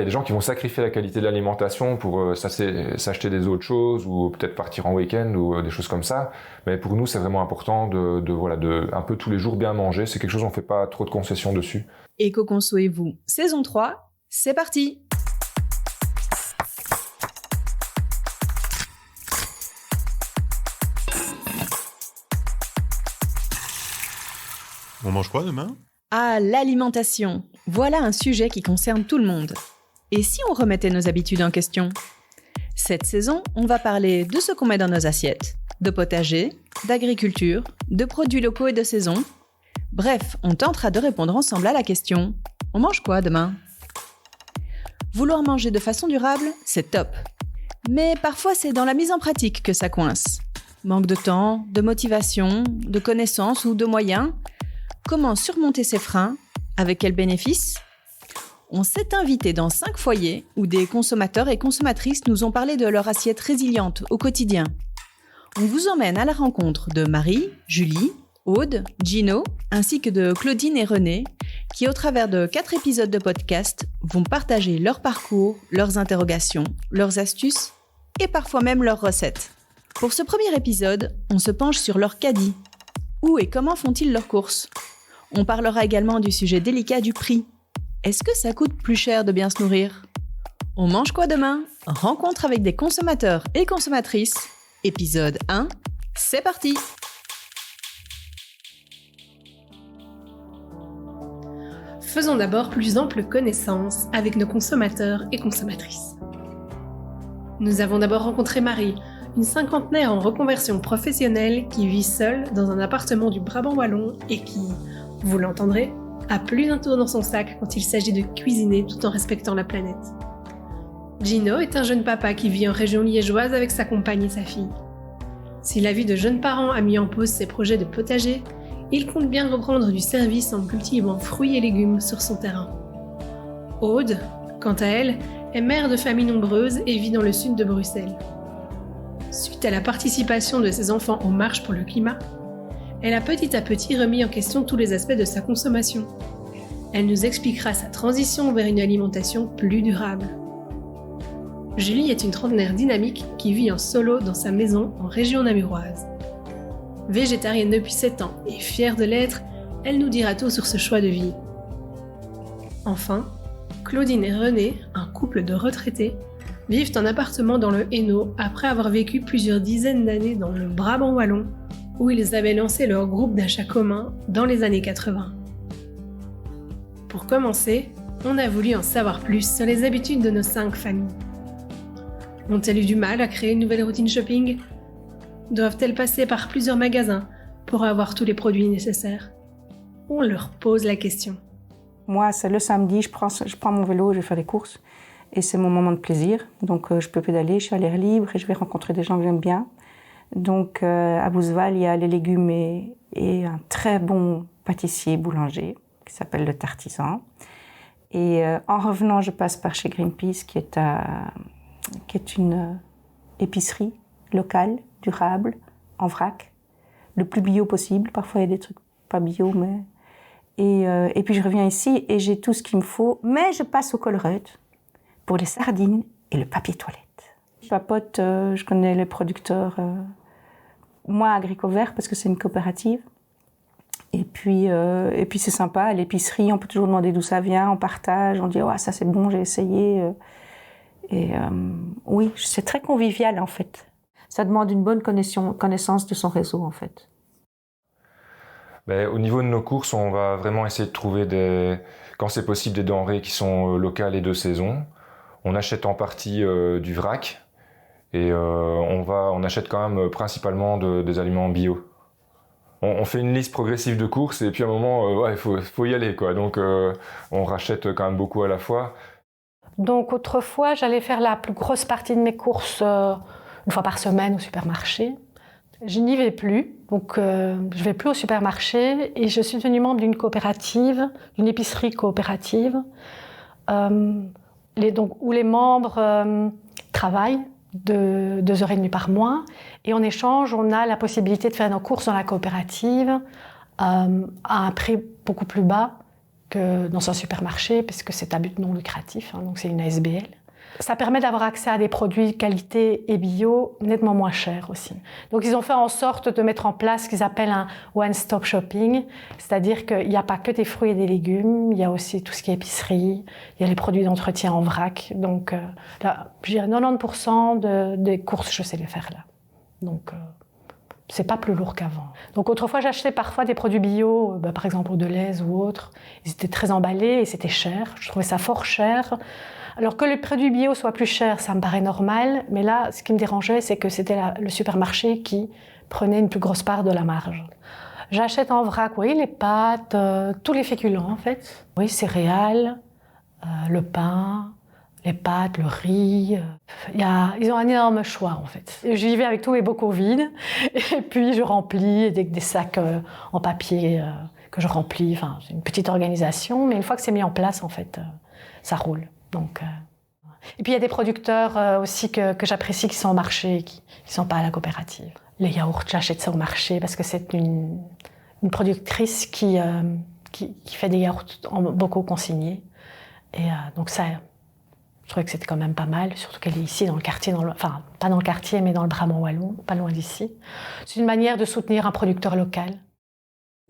Il y a des gens qui vont sacrifier la qualité de l'alimentation pour s'acheter des autres choses ou peut-être partir en week-end ou des choses comme ça. Mais pour nous, c'est vraiment important de un peu tous les jours bien manger. C'est quelque chose, on ne fait pas trop de concessions dessus. Éco-Conso et vous, saison 3, c'est parti! On mange quoi demain ? Ah, l'alimentation. Voilà un sujet qui concerne tout le monde. Et si on remettait nos habitudes en question ? Cette saison, on va parler de ce qu'on met dans nos assiettes, de potager, d'agriculture, de produits locaux et de saison. Bref, on tentera de répondre ensemble à la question « On mange quoi demain ?» Vouloir manger de façon durable, c'est top. Mais parfois, c'est dans la mise en pratique que ça coince. Manque de temps, de motivation, de connaissances ou de moyens. Comment surmonter ces freins ? Avec quels bénéfices ? On s'est invité dans 5 foyers où des consommateurs et consommatrices nous ont parlé de leur assiette résiliente au quotidien. On vous emmène à la rencontre de Marie, Julie, Aude, Gino, ainsi que de Claudine et René, qui au travers de 4 épisodes de podcast vont partager leur parcours, leurs interrogations, leurs astuces et parfois même leurs recettes. Pour ce premier épisode, on se penche sur leur caddie. Où et comment font-ils leurs courses ? On parlera également du sujet délicat du prix. Est-ce que ça coûte plus cher de bien se nourrir ? On mange quoi demain ? Rencontre avec des consommateurs et consommatrices. Épisode 1, c'est parti ! Faisons d'abord plus ample connaissance avec nos consommateurs et consommatrices. Nous avons d'abord rencontré Marie, une cinquantenaire en reconversion professionnelle qui vit seule dans un appartement du Brabant wallon et qui, vous l'entendrez, a plus d'un tour dans son sac quand il s'agit de cuisiner tout en respectant la planète. Gino est un jeune papa qui vit en région liégeoise avec sa compagne et sa fille. Si la vie de jeune parent a mis en pause ses projets de potager, il compte bien reprendre du service en cultivant fruits et légumes sur son terrain. Aude, quant à elle, est mère de famille nombreuse et vit dans le sud de Bruxelles. Suite à la participation de ses enfants aux marches pour le climat, elle a petit à petit remis en question tous les aspects de sa consommation. Elle nous expliquera sa transition vers une alimentation plus durable. Julie est une trentenaire dynamique qui vit en solo dans sa maison en région namuroise. Végétarienne depuis 7 ans et fière de l'être, elle nous dira tout sur ce choix de vie. Enfin, Claudine et René, un couple de retraités, vivent en appartement dans le Hainaut après avoir vécu plusieurs dizaines d'années dans le Brabant wallon, où ils avaient lancé leur groupe d'achat commun dans les années 80. Pour commencer, on a voulu en savoir plus sur les habitudes de nos 5 familles. Ont-elles eu du mal à créer une nouvelle routine shopping ? Doivent-elles passer par plusieurs magasins pour avoir tous les produits nécessaires ? On leur pose la question. Moi, c'est le samedi, je prends mon vélo, je vais faire des courses. Et c'est mon moment de plaisir. Donc, je peux pédaler, je suis à l'air libre et je vais rencontrer des gens que j'aime bien. Donc, à Bouzeval, il y a les légumes et un très bon pâtissier boulanger qui s'appelle le Tartisan. Et en revenant, je passe par chez Greenpeace, qui est une épicerie locale, durable, en vrac, le plus bio possible. Parfois, il y a des trucs pas bio, mais... Et puis, je reviens ici et j'ai tout ce qu'il me faut. Mais je passe au Colruyt pour les sardines et le papier toilette. Je papote, je connais les producteurs... Moi, Agricovert, parce que c'est une coopérative. Et puis c'est sympa, à l'épicerie, on peut toujours demander d'où ça vient, on partage, on dit « Oh, ça c'est bon, j'ai essayé ». Oui, c'est très convivial en fait. Ça demande une bonne connaissance de son réseau en fait. Au niveau de nos courses, on va vraiment essayer de trouver, quand c'est possible, des denrées qui sont locales et de saison. On achète en partie du vrac. Et on achète quand même principalement des aliments bio. On fait une liste progressive de courses et puis à un moment, il faut y aller, quoi. Donc on rachète quand même beaucoup à la fois. Donc autrefois, j'allais faire la plus grosse partie de mes courses une fois par semaine au supermarché. Je n'y vais plus, donc je vais plus au supermarché et je suis devenue membre d'une coopérative, d'une épicerie coopérative, où les membres travaillent 2h30 par mois. Et en échange, on a la possibilité de faire nos courses dans la coopérative à un prix beaucoup plus bas que dans un supermarché, puisque c'est à but non lucratif, hein, donc c'est une ASBL. Ça permet d'avoir accès à des produits qualité et bio nettement moins chers aussi. Donc ils ont fait en sorte de mettre en place ce qu'ils appellent un one-stop shopping, c'est-à-dire qu'il n'y a pas que des fruits et des légumes, il y a aussi tout ce qui est épicerie, il y a les produits d'entretien en vrac. Donc là, je dirais 90% des courses, je sais les faire là. Donc c'est pas plus lourd qu'avant. Donc autrefois, j'achetais parfois des produits bio, par exemple au Delhaize ou autre. Ils étaient très emballés et c'était cher. Je trouvais ça fort cher. Alors que les produits bio soient plus chers, ça me paraît normal. Mais là, ce qui me dérangeait, c'est que c'était le supermarché qui prenait une plus grosse part de la marge. J'achète en vrac, oui, les pâtes, tous les féculents en fait. Oui, céréales, le pain, les pâtes, le riz. Ils ont un énorme choix en fait. J'y vais avec tous mes bocaux vides et puis je remplis des sacs en papier que je remplis. Enfin, c'est une petite organisation, mais une fois que c'est mis en place, en fait, ça roule. Donc, et puis il y a des producteurs aussi que j'apprécie qui sont au marché, qui ne sont pas à la coopérative. Les yaourts, j'achète ça au marché parce que c'est une productrice qui fait des yaourts en bocaux consignés. Et donc ça, je trouvais que c'était quand même pas mal, surtout qu'elle est ici dans le quartier, enfin pas dans le quartier mais dans le Brabant wallon, pas loin d'ici. C'est une manière de soutenir un producteur local.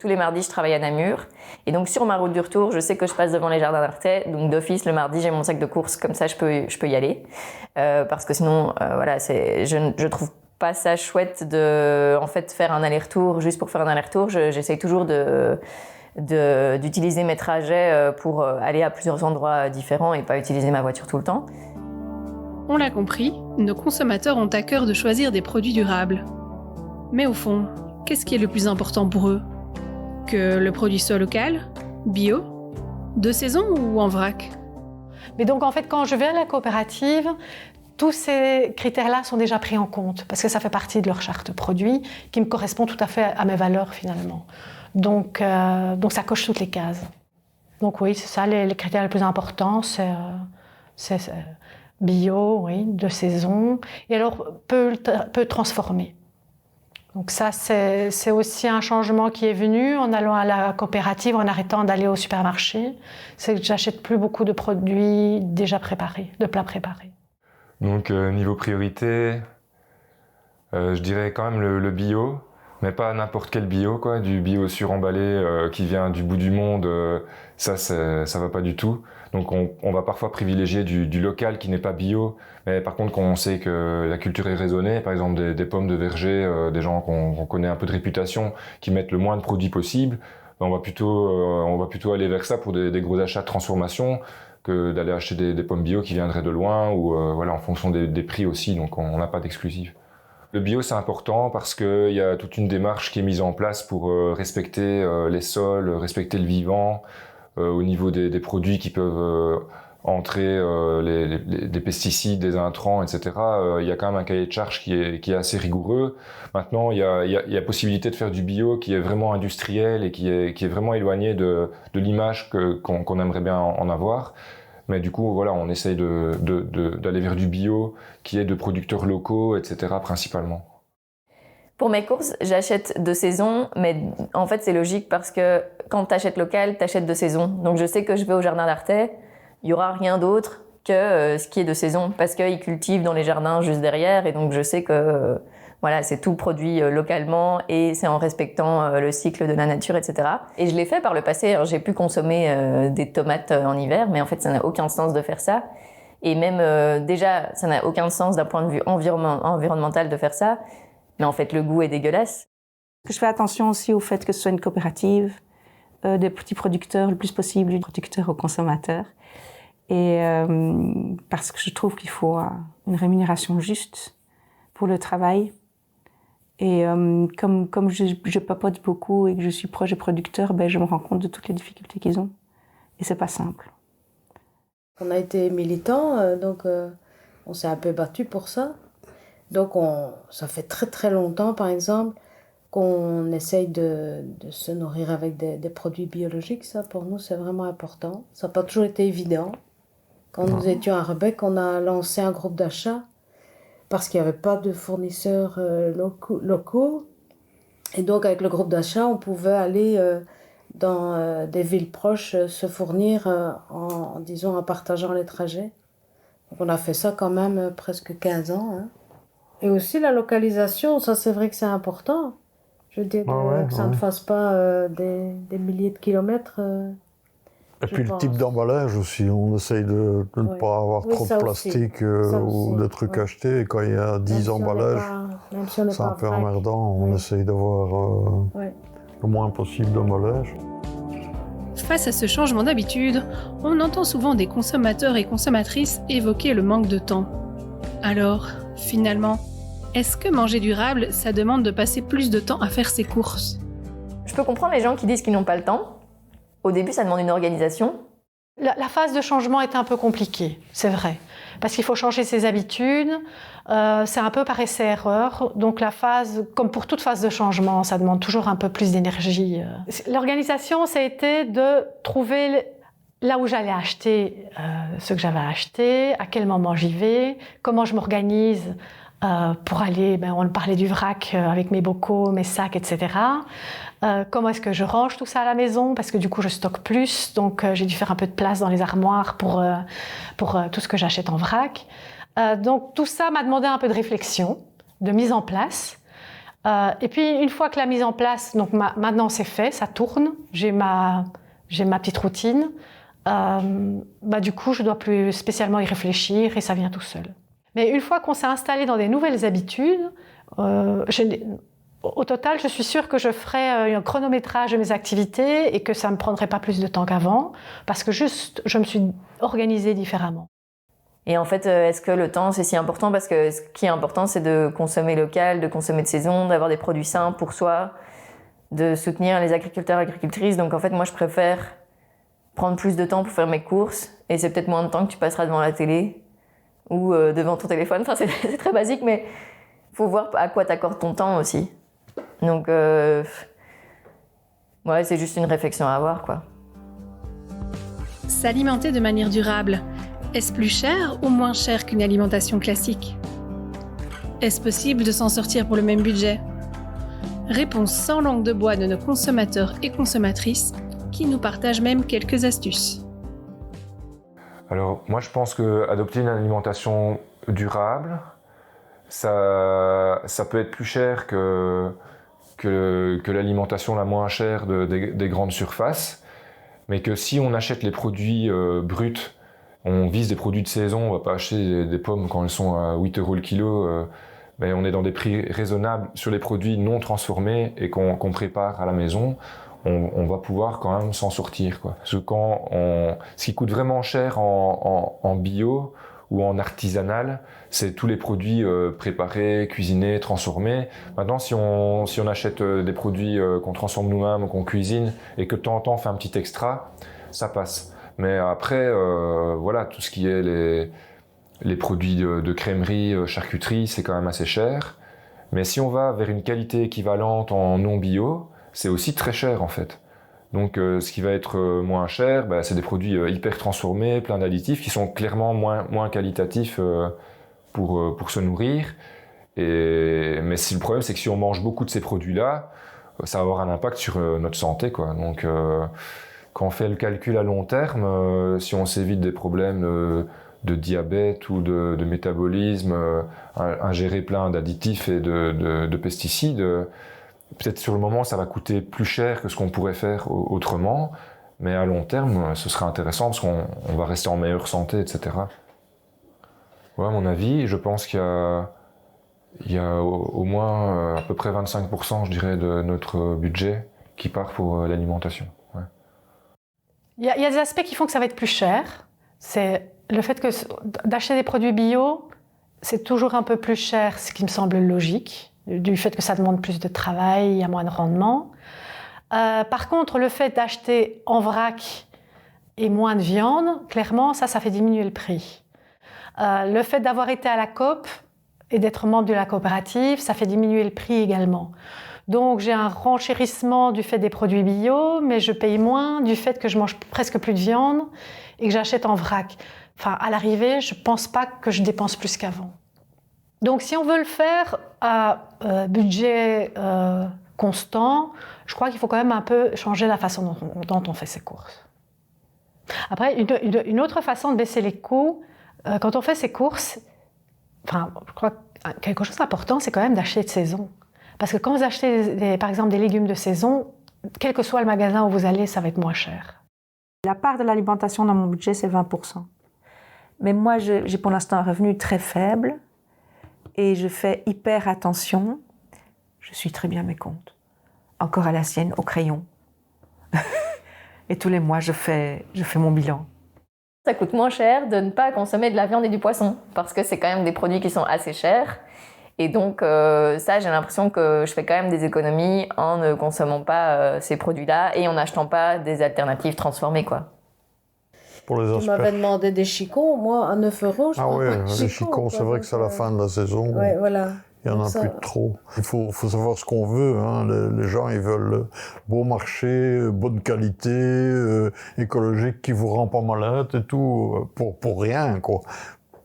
Tous les mardis, je travaille à Namur. Et donc, sur ma route du retour, je sais que je passe devant les jardins d'Artais. Donc, d'office, le mardi, j'ai mon sac de courses. Comme ça, je peux y aller. Parce que sinon, voilà, je trouve pas ça chouette de, en fait, faire un aller-retour juste pour faire un aller-retour. J'essaye toujours d'utiliser mes trajets pour aller à plusieurs endroits différents et pas utiliser ma voiture tout le temps. On l'a compris, nos consommateurs ont à cœur de choisir des produits durables. Mais au fond, qu'est-ce qui est le plus important pour eux ? Que le produit soit local, bio, de saison ou en vrac ? Mais donc en fait, quand je vais à la coopérative, tous ces critères-là sont déjà pris en compte parce que ça fait partie de leur charte produit qui me correspond tout à fait à mes valeurs finalement. Donc ça coche toutes les cases. Donc oui, c'est ça les critères les plus importants, c'est bio, oui, de saison, et alors peu transformé. Donc ça, c'est aussi un changement qui est venu en allant à la coopérative, en arrêtant d'aller au supermarché. C'est que j'achète plus beaucoup de produits déjà préparés, de plats préparés. Donc niveau priorité, je dirais quand même le bio, mais pas n'importe quel bio, quoi, du bio suremballé qui vient du bout du monde, ça va pas du tout. Donc on va parfois privilégier du local qui n'est pas bio, mais par contre quand on sait que la culture est raisonnée, par exemple des pommes de verger, des gens qu'on connaît un peu de réputation, qui mettent le moins de produits possible, on va plutôt aller vers ça pour des gros achats de transformation que d'aller acheter des pommes bio qui viendraient de loin ou voilà, en fonction des prix aussi, donc on n'a pas d'exclusif. Le bio, c'est important parce qu'il y a toute une démarche qui est mise en place pour respecter les sols, respecter le vivant, au niveau des produits qui peuvent entrer des pesticides, des intrants, etc. Il y a quand même un cahier de charges qui est assez rigoureux. Maintenant, il y a possibilité de faire du bio qui est vraiment industriel et qui est vraiment éloigné de l'image qu'on aimerait bien en avoir. Mais du coup, voilà, on essaye d'aller vers du bio qui est de producteurs locaux, etc. principalement. Pour mes courses, j'achète de saison, mais en fait, c'est logique parce que quand tu achètes local, tu achètes de saison. Donc, je sais que je vais au jardin d'Artais, il n'y aura rien d'autre que ce qui est de saison parce qu'ils cultivent dans les jardins juste derrière. Et donc, je sais que voilà, c'est tout produit localement et c'est en respectant le cycle de la nature, etc. Et je l'ai fait par le passé. Alors, j'ai pu consommer des tomates en hiver, mais en fait, ça n'a aucun sens de faire ça. Et même, déjà, ça n'a aucun sens d'un point de vue environnemental de faire ça. Mais en fait, le goût est dégueulasse. Je fais attention aussi au fait que ce soit une coopérative, des petits producteurs le plus possible, du producteur au consommateur. Et parce que je trouve qu'il faut une rémunération juste pour le travail. Et comme je papote beaucoup et que je suis proche des producteurs, je me rends compte de toutes les difficultés qu'ils ont. Et c'est pas simple. On a été militants, donc on s'est un peu battu pour ça. Donc ça fait très très longtemps, par exemple, qu'on essaye de se nourrir avec des produits biologiques. Ça, pour nous, c'est vraiment important. Ça n'a pas toujours été évident. Quand nous étions à Rebec, on a lancé un groupe d'achat parce qu'il n'y avait pas de fournisseurs locaux. Et donc, avec le groupe d'achat, on pouvait aller dans des villes proches se fournir disons, en partageant les trajets. Donc on a fait ça quand même presque 15 ans. Hein. Et aussi la localisation, ça c'est vrai que c'est important. Je veux dire que ça ne fasse pas des milliers de kilomètres. Et puis le type d'emballage aussi, on essaye de ne pas avoir trop de plastique ou de trucs achetés. Et quand il y a 10 emballages, c'est un peu emmerdant. On essaye d'avoir le moins possible d'emballage. Face à ce changement d'habitude, on entend souvent des consommateurs et consommatrices évoquer le manque de temps. Alors, finalement, est-ce que manger durable, ça demande de passer plus de temps à faire ses courses ? Je peux comprendre les gens qui disent qu'ils n'ont pas le temps. Au début, ça demande une organisation. La phase de changement est un peu compliquée, c'est vrai. Parce qu'il faut changer ses habitudes, c'est un peu par essai-erreur. Donc la phase, comme pour toute phase de changement, ça demande toujours un peu plus d'énergie. L'organisation, ça a été de trouver là où j'allais acheter ce que j'avais acheté, à quel moment j'y vais, comment je m'organise pour aller, on parlait du vrac avec mes bocaux, mes sacs, etc. Comment est-ce que je range tout ça à la maison, parce que du coup je stocke plus, donc j'ai dû faire un peu de place dans les armoires pour tout ce que j'achète en vrac. Donc tout ça m'a demandé un peu de réflexion, de mise en place. Et puis une fois que la mise en place, donc maintenant c'est fait, ça tourne, j'ai ma petite routine, du coup je dois plus spécialement y réfléchir et ça vient tout seul. Mais une fois qu'on s'est installé dans des nouvelles habitudes, au total, je suis sûre que je ferai un chronométrage de mes activités et que ça ne me prendrait pas plus de temps qu'avant, parce que juste, je me suis organisée différemment. Et en fait, est-ce que le temps, c'est si important ? Parce que ce qui est important, c'est de consommer local, de consommer de saison, d'avoir des produits sains pour soi, de soutenir les agriculteurs et agricultrices. Donc en fait, moi, je préfère prendre plus de temps pour faire mes courses, et c'est peut-être moins de temps que tu passeras devant la télé ou devant ton téléphone. Enfin, c'est très basique, mais il faut voir à quoi t'accordes ton temps aussi. Donc, c'est juste une réflexion à avoir, quoi. S'alimenter de manière durable, est-ce plus cher ou moins cher qu'une alimentation classique ? Est-ce possible de s'en sortir pour le même budget ? Réponse sans langue de bois de nos consommateurs et consommatrices qui nous partagent même quelques astuces. Alors, moi, je pense qu'adopter une alimentation durable, ça peut être plus cher que l'alimentation la moins chère des grandes surfaces, mais que si on achète les produits bruts, on vise des produits de saison, on va pas acheter des pommes quand elles sont à 8 € le kilo, mais on est dans des prix raisonnables sur les produits non transformés et qu'on prépare à la maison, on va pouvoir quand même s'en sortir, quoi. Parce que ce qui coûte vraiment cher en bio ou en artisanal, c'est tous les produits préparés, cuisinés, transformés. Maintenant, si on achète des produits qu'on transforme nous-mêmes, qu'on cuisine, et que de temps en temps on fait un petit extra, ça passe. Mais après, tout ce qui est les produits de crèmerie, charcuterie, c'est quand même assez cher. Mais si on va vers une qualité équivalente en non bio, c'est aussi très cher en fait. Donc ce qui va être moins cher, c'est des produits hyper transformés, plein d'additifs, qui sont clairement moins qualitatifs pour se nourrir. Mais si le problème, c'est que si on mange beaucoup de ces produits-là, ça va avoir un impact sur notre santé, quoi. Donc quand on fait le calcul à long terme, si on s'évite des problèmes de diabète ou de métabolisme, ingérer plein d'additifs et de pesticides, peut-être sur le moment ça va coûter plus cher que ce qu'on pourrait faire autrement, mais à long terme ce sera intéressant parce qu'on va rester en meilleure santé, etc. Ouais, à mon avis, je pense qu'il y a au moins à peu près 25%, je dirais, de notre budget qui part pour l'alimentation. Ouais. Il y a des aspects qui font que ça va être plus cher. C'est le fait que d'acheter des produits bio, c'est toujours un peu plus cher, ce qui me semble logique, du fait que ça demande plus de travail, il y a moins de rendement. Par contre, le fait d'acheter en vrac et moins de viande, clairement, ça fait diminuer le prix. Le fait d'avoir été à la coop et d'être membre de la coopérative, ça fait diminuer le prix également. Donc j'ai un renchérissement du fait des produits bio, mais je paye moins du fait que je mange presque plus de viande et que j'achète en vrac. Enfin, à l'arrivée, je ne pense pas que je dépense plus qu'avant. Donc si on veut le faire à budget constant, je crois qu'il faut quand même un peu changer la façon dont on fait ses courses. Après, une autre façon de baisser les coûts, quand on fait ses courses, je crois que quelque chose d'important, c'est quand même d'acheter de saison. Parce que quand vous achetez, par exemple, des légumes de saison, quel que soit le magasin où vous allez, ça va être moins cher. La part de l'alimentation dans mon budget, c'est 20%. Mais moi, j'ai pour l'instant un revenu très faible et je fais hyper attention. Je suis très bien mes comptes. Encore à la sienne, au crayon. Et tous les mois, je fais mon bilan. Ça coûte moins cher de ne pas consommer de la viande et du poisson, parce que c'est quand même des produits qui sont assez chers. Et donc, ça, j'ai l'impression que je fais quand même des économies en ne consommant pas ces produits-là et en n'achetant pas des alternatives transformées, quoi. Pour les tu m'avais demandé des chicons, moi, à 9 €, je Ah oui, les chicons, chicons, c'est vrai que c'est la fin de la saison. Ouais, voilà. Il n'y en a plus trop. Il faut savoir ce qu'on veut. Hein. Les gens, ils veulent beau marché, bonne qualité, écologique, qui vous rend pas malade et tout, pour rien, quoi.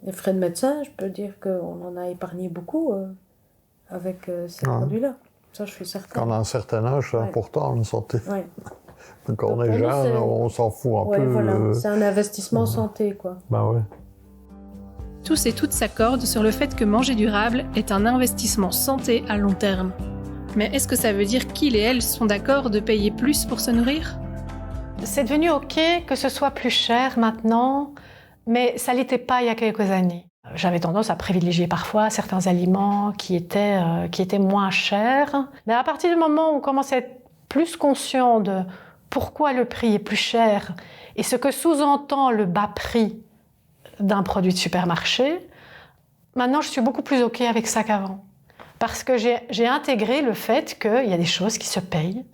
Les frais de médecin, je peux dire qu'on en a épargné beaucoup avec ces produits-là. Ça, je suis certaine. Quand on a un certain âge, c'est important, la santé. Ouais. Quand on est jeune, on s'en fout un peu. Voilà. C'est un investissement santé, quoi. Ben ouais. Tous et toutes s'accordent sur le fait que manger durable est un investissement santé à long terme. Mais est-ce que ça veut dire qu'ils et elles sont d'accord de payer plus pour se nourrir ? C'est devenu OK que ce soit plus cher maintenant, mais ça ne l'était pas il y a quelques années. J'avais tendance à privilégier parfois certains aliments qui étaient moins chers. Mais à partir du moment où on commence à être plus conscient de pourquoi le prix est plus cher et ce que sous-entend le bas prix d'un produit de supermarché, maintenant je suis beaucoup plus OK avec ça qu'avant. Parce que j'ai intégré le fait qu'il y a des choses qui se payent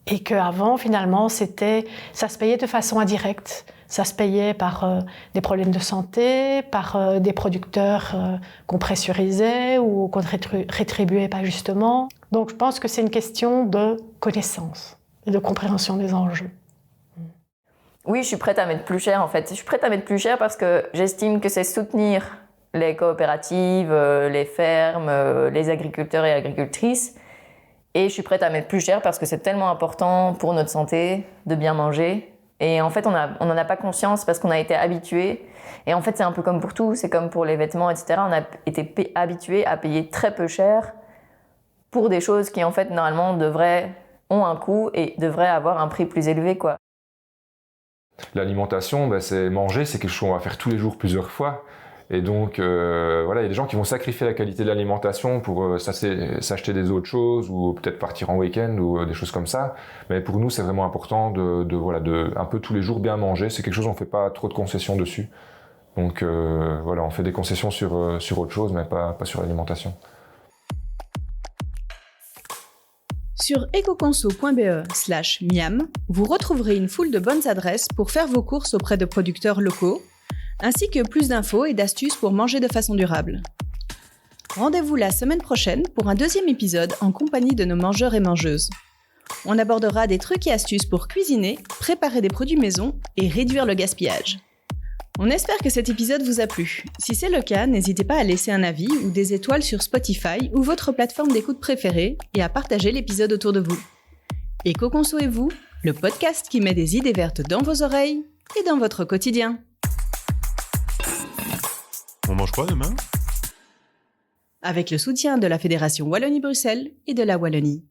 et qu'avant, finalement, ça se payait de façon indirecte. Ça se payait par des problèmes de santé, par des producteurs qu'on pressurisait ou qu'on ne rétribuait pas justement. Donc je pense que c'est une question de connaissance et de compréhension des enjeux. Oui, je suis prête à mettre plus cher en fait. Je suis prête à mettre plus cher parce que j'estime que c'est soutenir les coopératives, les fermes, les agriculteurs et agricultrices. Et je suis prête à mettre plus cher parce que c'est tellement important pour notre santé de bien manger. Et en fait, on n'en a pas conscience parce qu'on a été habitué. Et en fait, c'est un peu comme pour tout, c'est comme pour les vêtements, etc. On a été habitué à payer très peu cher pour des choses qui en fait normalement ont un coût et devraient avoir un prix plus élevé, quoi. L'alimentation, c'est manger, c'est quelque chose qu'on va faire tous les jours plusieurs fois. Et donc, voilà, il y a des gens qui vont sacrifier la qualité de l'alimentation pour s'acheter des autres choses ou peut-être partir en week-end ou des choses comme ça. Mais pour nous, c'est vraiment important de un peu tous les jours bien manger. C'est quelque chose, on fait pas trop de concessions dessus. Donc, voilà, on fait des concessions sur autre chose, mais pas sur l'alimentation. Sur ecoconso.be/miam, vous retrouverez une foule de bonnes adresses pour faire vos courses auprès de producteurs locaux, ainsi que plus d'infos et d'astuces pour manger de façon durable. Rendez-vous la semaine prochaine pour un deuxième épisode en compagnie de nos mangeurs et mangeuses. On abordera des trucs et astuces pour cuisiner, préparer des produits maison et réduire le gaspillage. On espère que cet épisode vous a plu. Si c'est le cas, n'hésitez pas à laisser un avis ou des étoiles sur Spotify ou votre plateforme d'écoute préférée et à partager l'épisode autour de vous. Ecoconso et vous, le podcast qui met des idées vertes dans vos oreilles et dans votre quotidien. On mange quoi demain ? Avec le soutien de la Fédération Wallonie-Bruxelles et de la Wallonie.